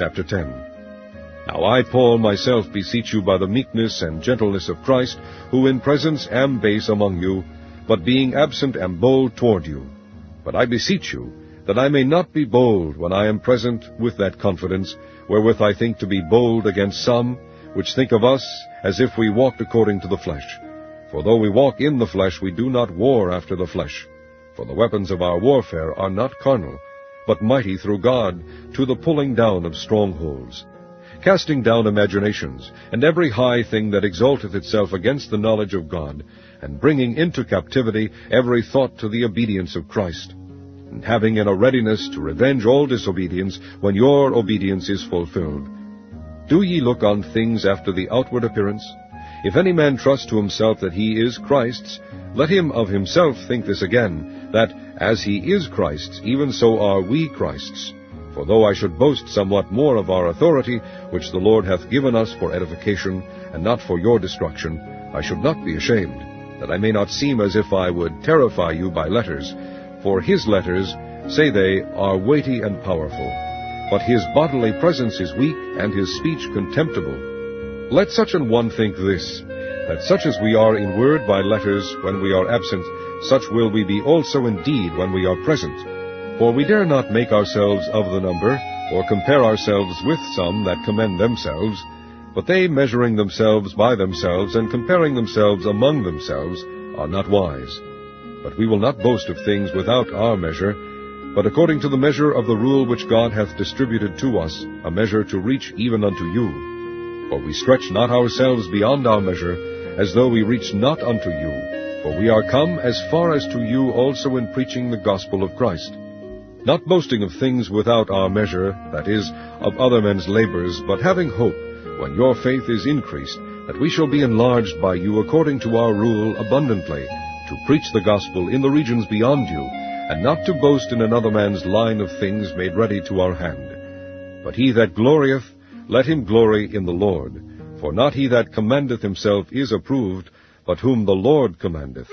Chapter 10. Now I, Paul, myself beseech you by the meekness and gentleness of Christ, who in presence am base among you, but being absent am bold toward you. But I beseech you, that I may not be bold when I am present with that confidence, wherewith I think to be bold against some, which think of us as if we walked according to the flesh. For though we walk in the flesh, we do not war after the flesh. For the weapons of our warfare are not carnal, but mighty through God to the pulling down of strongholds, casting down imaginations, and every high thing that exalteth itself against the knowledge of God, and bringing into captivity every thought to the obedience of Christ, and having in a readiness to revenge all disobedience when your obedience is fulfilled. Do ye look on things after the outward appearance? If any man trust to himself that he is Christ's, let him of himself think this again, that, as he is Christ's, even so are we Christ's. For though I should boast somewhat more of our authority, which the Lord hath given us for edification, and not for your destruction, I should not be ashamed, that I may not seem as if I would terrify you by letters. For his letters, say they, are weighty and powerful, but his bodily presence is weak, and his speech contemptible. Let such an one think this, that such as we are in word by letters when we are absent, such will we be also in deed when we are present. For we dare not make ourselves of the number, or compare ourselves with some that commend themselves, but they measuring themselves by themselves, and comparing themselves among themselves, are not wise. But we will not boast of things without our measure, but according to the measure of the rule which God hath distributed to us, a measure to reach even unto you. For we stretch not ourselves beyond our measure, as though we reached not unto you. For we are come as far as to you also in preaching the gospel of Christ, not boasting of things without our measure, that is, of other men's labors, but having hope, when your faith is increased, that we shall be enlarged by you according to our rule abundantly, to preach the gospel in the regions beyond you, and not to boast in another man's line of things made ready to our hand. But he that glorieth, let him glory in the Lord. For not he that commendeth himself is approved, but whom the Lord commendeth.